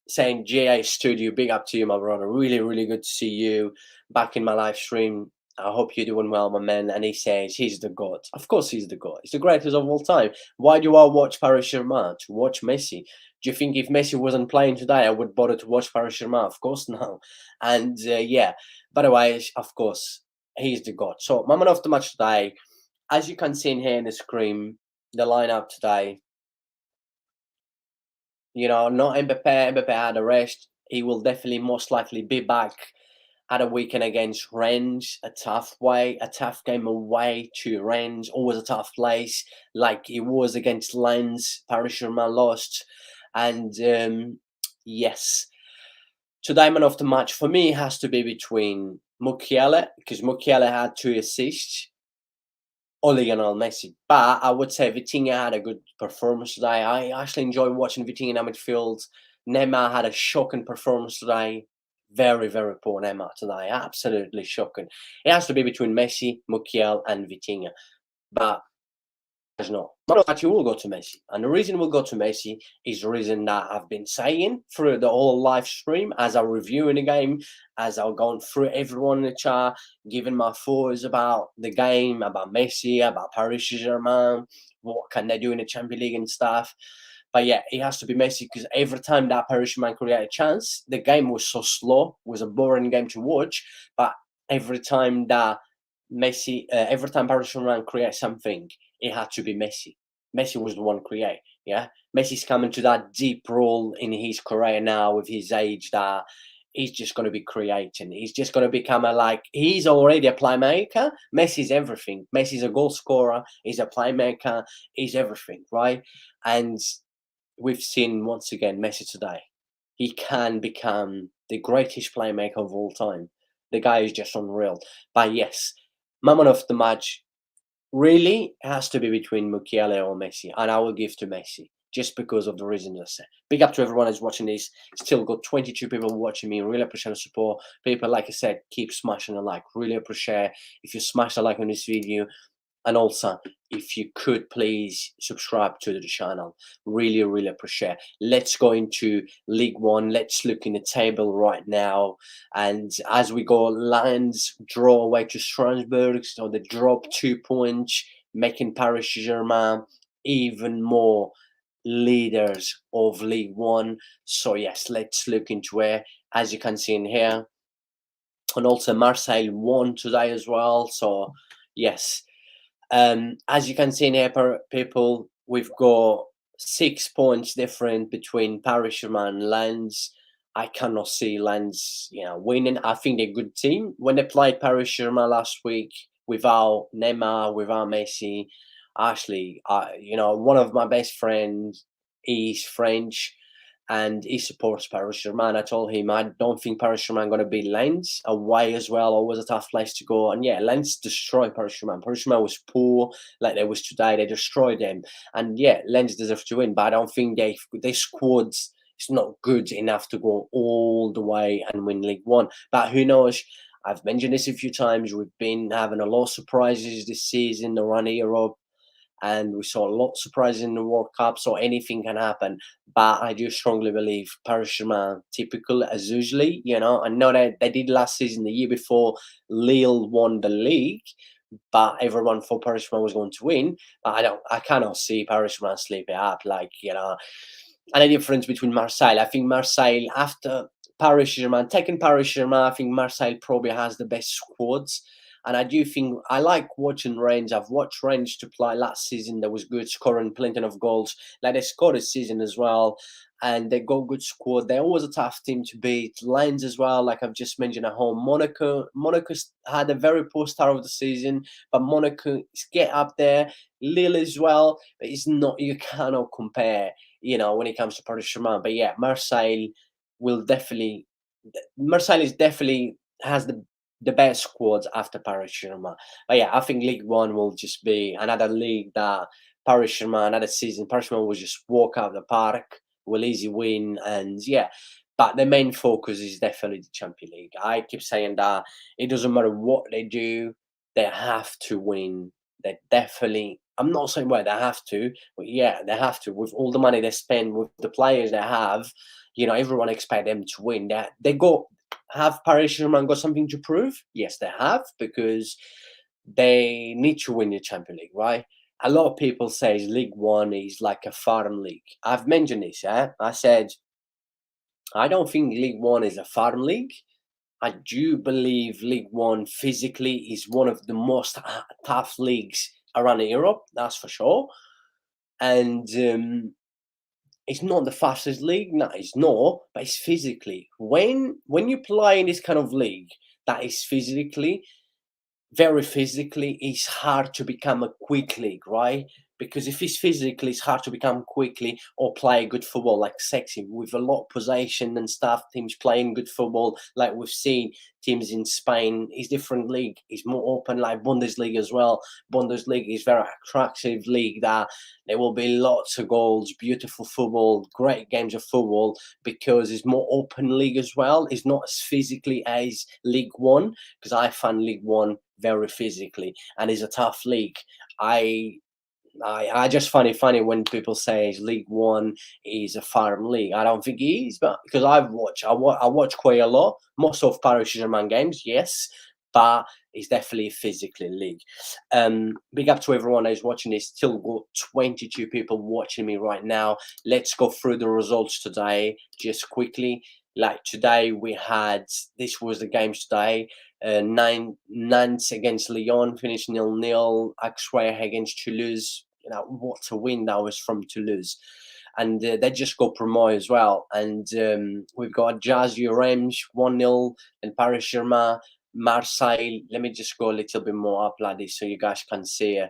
Saying GA Studio, big up to you, my brother. Really, really good to see you back in my live stream. I hope you're doing well, my man. And he says he's the God. Of course, he's the God. He's the greatest of all time. Why do I watch Paris Saint-Germain? To watch Messi. Do you think if Messi wasn't playing today, I would bother to watch Paris Saint-Germain? Of course, no. And yeah, by the way, of course, he's the God. So, my man of the match today, as you can see in here in the screen, the lineup today. Not Mbappe. Mbappe had a rest. He will definitely most likely be back at a weekend against Rennes, a tough game away to Rennes, always a tough place, like it was against Lens. Paris Saint-Germain lost, and yes, today man of the match for me has to be between Mukiele, because Mukiele had 2 assists, or Lionel Messi. But I would say Vitinha had a good performance today. I actually enjoy watching Vitinha in the midfield. Neymar had a shocking performance today. Very, very poor Neymar today. Absolutely shocking. It has to be between Messi, Mukiel, and Vitinha. But there's not. Actually, will go to Messi. And the reason we'll go to Messi is the reason that I've been saying through the whole live stream as I'm reviewing the game, as I've gone through everyone in the chat, giving my thoughts about the game, about Messi, about Paris Saint-Germain, what can they do in the Champions League and stuff. But yeah, it has to be Messi, because every time that Paris Saint-Germain created a chance, the game was so slow. It was a boring game to watch. But every time that every time Paris Saint-Germain creates something, it had to be Messi. Messi was the one create. Yeah, Messi's coming to that deep role in his career now with his age that he's just going to be creating. He's just going to become he's already a playmaker. Messi's everything. Messi's a goal scorer. He's a playmaker. He's everything, right? And we've seen once again Messi today. He can become the greatest playmaker of all time. The guy is just unreal. But yes, man of the match really has to be between Mukiele or Messi, and I will give to Messi just because of the reasons I said. Big up to everyone who's watching this. Still got 22 people watching me. Really appreciate the support. People, like I said, keep smashing a like. Really appreciate if you smash a like on this video. And also, if you could please subscribe to the channel, really, really appreciate. Let's go into League One. Let's look in the table right now. And as we go, Lens draw away to Strasbourg, so they drop 2 points, making Paris Saint-Germain even more leaders of League One. So yes, let's look into it. As you can see in here, and also Marseille won today as well. So yes. As you can see in here, people, we've got 6 points different between Paris Saint-Germain and Lens. I cannot see Lens, winning. I think they're a good team. When they played Paris Saint-Germain last week without Neymar, without Messi, actually, one of my best friends is French, and he supports Paris Saint-Germain. I told him I don't think Paris Saint-Germain going to beat Lens away as well. Always a tough place to go. And yeah, Lens destroyed Paris Saint-Germain. Paris Saint-Germain was poor like they was today. They destroyed them. And yeah, Lens deserve to win, but I don't think their squads is not good enough to go all the way and win League One. But who knows? I've mentioned this a few times. We've been having a lot of surprises this season around Europe, and we saw a lot of surprises in the World Cup, so anything can happen. But I do strongly believe Paris Saint-Germain, typical as usually, I know that they did last season, the year before, Lille won the league, but everyone thought Paris Saint-Germain was going to win. But I cannot see Paris Saint-Germain sleep it up, and the difference between Marseille. I think Marseille, after Paris Saint-Germain, taking Paris Saint-Germain, I think Marseille probably has the best squads. And I do think I like watching Rennes. I've watched Rennes to play last season. That was good, scoring plenty of goals. Like they scored this season as well, and they got good squad. They're always a tough team to beat. Lens as well, like I've just mentioned at home. Monaco had a very poor start of the season, but Monaco is get up there. Lille as well, but it's not. You cannot compare. When it comes to Paris Saint-Germain. But yeah, will definitely. Marseille is definitely has the best squads after Paris Saint-Germain. But yeah, I think League One will just be another league that Paris Saint-Germain, another season. Paris Saint-Germain will just walk out the park, will easy win, and yeah. But the main focus is definitely the Champions League. I keep saying that it doesn't matter what they do, they have to win. They definitely. I'm not saying why they have to, but yeah, they have to. With all the money they spend, with the players they have, everyone expect them to win. Have Paris Saint-Germain got something to prove? Yes, they have, because they need to win the Champions League, right? A lot of people say League One is like a farm league. I've mentioned this, yeah. I said I don't think League One is a farm league. I do believe League One physically is one of the most tough leagues around Europe. That's for sure. And it's not the fastest league. No, it's not. But it's physically. When you play in this kind of league that is very physically, it's hard to become a quick league, right? Because if it's physically, it's hard to become quickly or play good football, like sexy, with a lot of possession and stuff. Teams playing good football, like we've seen teams in Spain. It's different league. It's more open, like Bundesliga as well. Bundesliga is very attractive league that there will be lots of goals, beautiful football, great games of football, because it's more open league as well. It's not as physically as League One, because I find League One very physically, and it's a tough league. I just find it funny when people say League One is a farm league. I don't think it is, but because I watch quite a lot, most of Paris Saint-Germain games, yes, but it's definitely a physically league. Big up to everyone who's watching this. Still got 22 people watching me right now. Let's go through the results today, just quickly. Like today, this was the games today. Nantes against Lyon finished 0-0. Auxerre against Toulouse. What a win that was from Toulouse. And they just got promoted as well. And we've got Jazz Reims 1-0, and Paris Germain, Marseille. Let me just go a little bit more up like this so you guys can see it.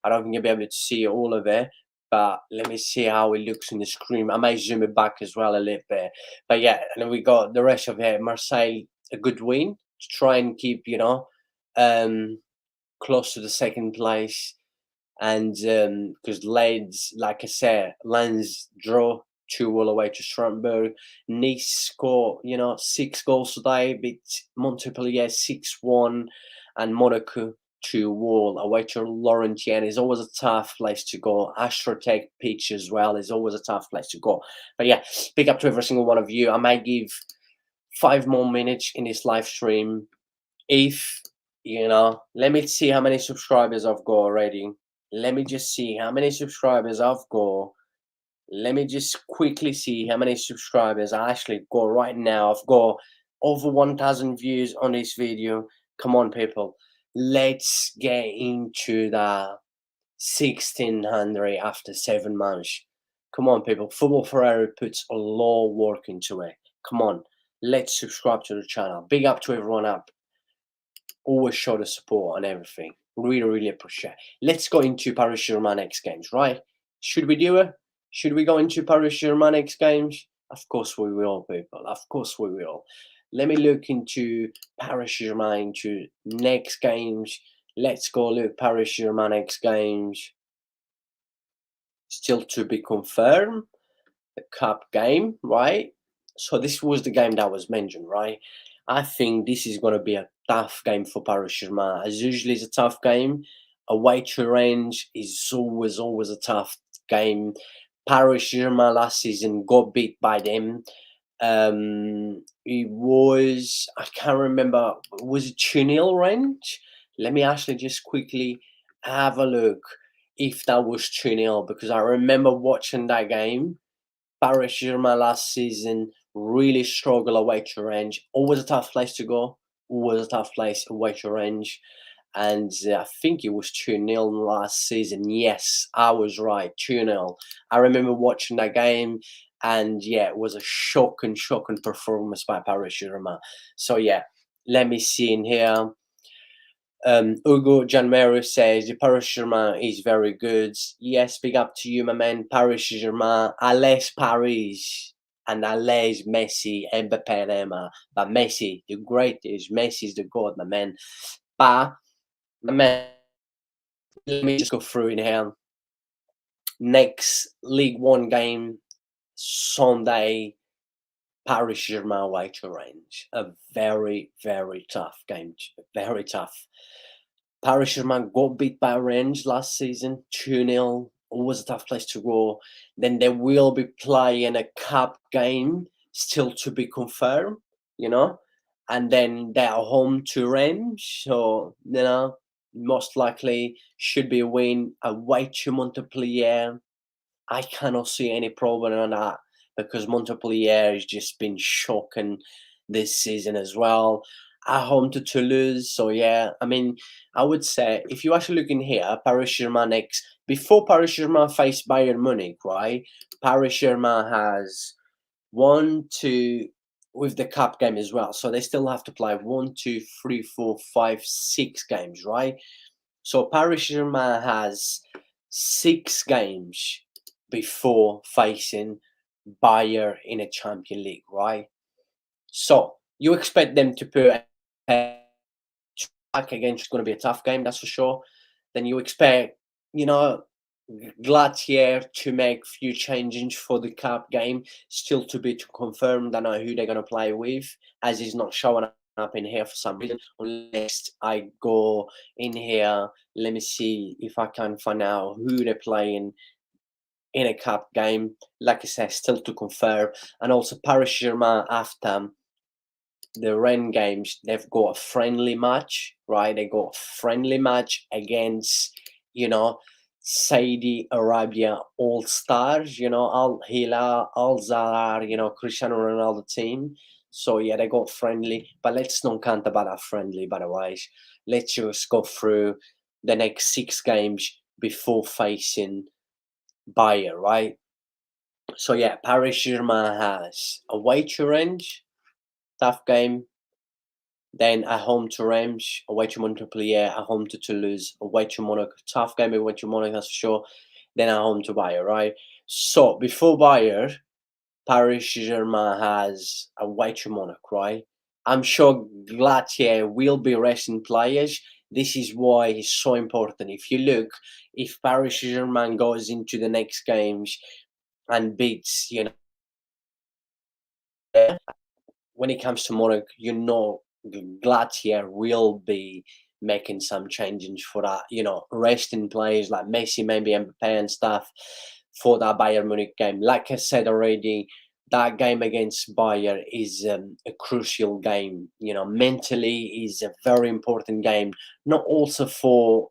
I don't think you'll be able to see all of it, but let me see how it looks on the screen. I might zoom it back as well a little bit. But yeah, and then we got the rest of it. Marseille, a good win to try and keep, close to the second place. And because Leeds, like I said, Lens draw 2-2 away to Strasbourg. Nice score, 6 goals today, beat Montpellier 6-1, and Monaco 2-2 away to Laurentien. Is always a tough place to go. Astrotech pitch as well is always a tough place to go. But yeah, big up to every single one of you. I might give 5 more minutes in this live stream. If let me see how many subscribers I've got already. Let me just see how many subscribers I've got. Let me just quickly see how many subscribers I actually got right now. I've got over 1,000 views on this video. Come on, people. Let's get into the 1,600 after 7 months. Come on, people. Football Ferreira puts a lot of work into it. Come on. Let's subscribe to the channel. Big up to everyone up. Always show the support and everything. Really, really appreciate it. Let's go into Paris Saint-Germain next games, right? Should we do it? Should we go into Paris Saint-Germain next games? Of course we will, people. Of course we will. Let me look into Paris Saint-Germain to next games. Let's go look Paris Saint-Germain next games. Still to be confirmed. The cup game, right? So this was the game that was mentioned, right? I think this is going to be a tough game for Paris Saint-Germain. As usually, it's a tough game. Away to range is always a tough game. Paris Saint-Germain last season got beat by them. It was, I can't remember, was it 2-0 range? Let me actually just quickly have a look if that was 2-0, because I remember watching that game. Paris Saint-Germain last season really struggle away to range. Always a tough place to go. Always a tough place away to range. and I think it was 2-0 last season. Yes, I was right, 2-0. I remember watching that game, and yeah, it was a shocking performance by Paris Saint-Germain. So yeah, let me see in here. Hugo Janmero says the Paris Saint-Germain is very good. Yes, big up to you, my man. Paris Saint-Germain, Alès Paris, and Alès Messi, Mbappé, Neymar. But Messi, the greatest. Messi is the god, my man. But my man, let me just go through in here. Next League One game, Sunday, Paris Saint-Germain away to Rennes. A very, very tough game. Very tough. Paris Saint-Germain got beat by Rennes last season, 2-0. Always a tough place to go. Then they will be playing a cup game, still to be confirmed, you know. And then they are home to Rennes, so most likely should be a win. Away to Montpellier, I cannot see any problem on that because Montpellier has just been shocking this season as well. At home to Toulouse, so yeah, I mean, I would say if you actually look in here, Paris Saint-Germain next before Paris Saint-Germain face Bayern Munich, right? Paris Saint-Germain has 1, 2 with the cup game as well, so they still have to play 1, 2, 3, 4, 5, 6 games, right? So Paris Saint-Germain has 6 games before facing Bayern in a Champions League, right? So you expect them to put back against, it's going to be a tough game, that's for sure. Then you expect, you know, Glatier to make few changes for the cup game, still to be confirmed. Don't know who they're going to play with, as he's not showing up in here for some reason. Unless I go in here, let me see if I can find out who they're playing in a cup game. Like I said, still to confirm. And also Paris Saint-Germain after the Rennes games, they've got a friendly match, right? They got a friendly match against, Saudi Arabia All Stars, Al Hilal, Al Zahar, Cristiano Ronaldo team. So yeah, they got friendly, but let's not count about that friendly. By the way, let's just go through the next 6 games before facing Bayern, right? So yeah, Paris Saint-Germain has away to Rennes, tough game. Then at home to Reims, away to Montpellier, at home to Toulouse, away to Monaco. Tough game away to Monaco, that's for sure. Then at home to Bayern, right? So before Bayern, Paris Saint-Germain has away to Monaco, right? I'm sure Glatier will be resting players. This is why it's so important. If you look, if Paris Saint-Germain goes into the next games and beats, when it comes to Monaco, Glatier will be making some changes for that, resting players like Messi, maybe Mbappé and stuff for that Bayern Munich game. Like I said already, that game against Bayern is a crucial game. Mentally is a very important game, not also for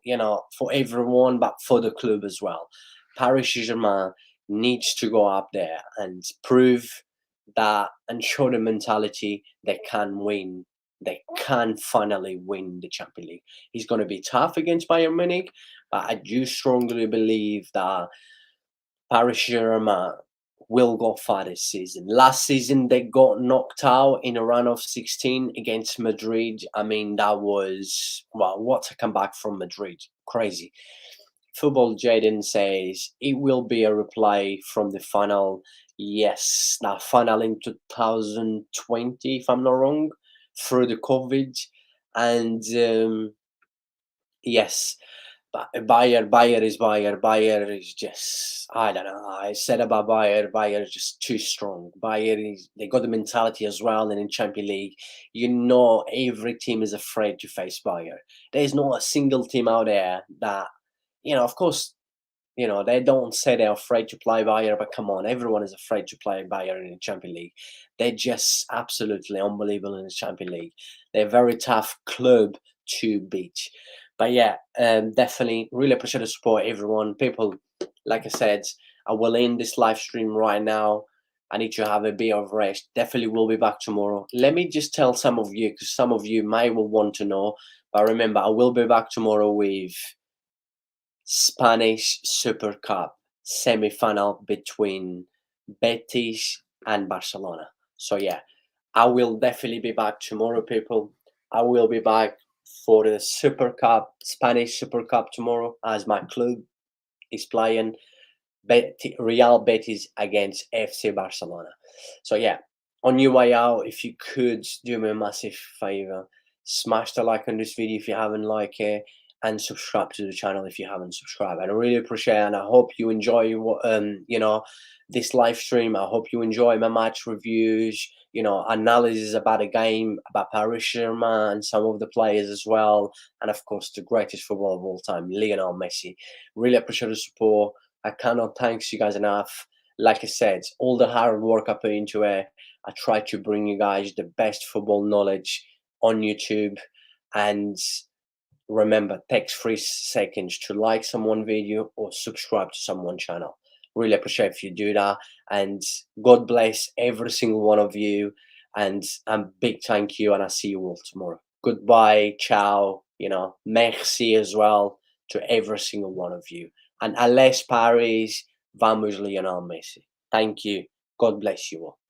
everyone, but for the club as well. Paris Saint-Germain needs to go up there and prove that and show the mentality they can win. They can finally win the Champions League. It's going to be tough against Bayern Munich, but I do strongly believe that Paris Saint-Germain will go far this season. Last season, they got knocked out in a run of 16 against Madrid. I mean, that was, what a comeback from Madrid. Crazy. Football Jaden says it will be a replay from the final. Yes, that final in 2020, if I'm not wrong, through the COVID. And yes, but Bayer is Bayer. Bayer is just, I don't know. I said about Bayer, Bayer is just too strong. They got the mentality as well. And in Champions League, every team is afraid to face Bayer. There's not a single team out there that, of course, they don't say they're afraid to play Bayern, but come on, everyone is afraid to play Bayern in the Champions League. They're just absolutely unbelievable in the Champions League. They're a very tough club to beat. But yeah, definitely really appreciate the support, everyone. People, like I said, I will end this live stream right now. I need to have a bit of rest. Definitely will be back tomorrow. Let me just tell some of you, because some of you may will want to know. But remember, I will be back tomorrow with Spanish Super Cup semi-final between Betis and Barcelona. So yeah, I will definitely be back tomorrow, people. I will be back for the Super Cup, Spanish Super Cup tomorrow, as my club is playing Real Betis against FC Barcelona. So yeah, on your way out, if you could do me a massive favor, smash the like on this video if you haven't liked it, and subscribe to the channel if you haven't subscribed. And I really appreciate it, and I hope you enjoy what this live stream. I hope you enjoy my match reviews, analysis about the game, about Paris Saint-Germain and some of the players as well, and of course the greatest footballer of all time, Lionel Messi. Really appreciate the support. I cannot thank you guys enough. Like I said, all the hard work I put into it, I try to bring you guys the best football knowledge on YouTube. And remember, takes 3 seconds to like someone video or subscribe to someone channel. Really appreciate if you do that. And God bless every single one of you. And big thank you. And I'll see you all tomorrow. Goodbye. Ciao. Merci as well to every single one of you. And Ales Paris, vamos Lionel Messi. Thank you. God bless you all.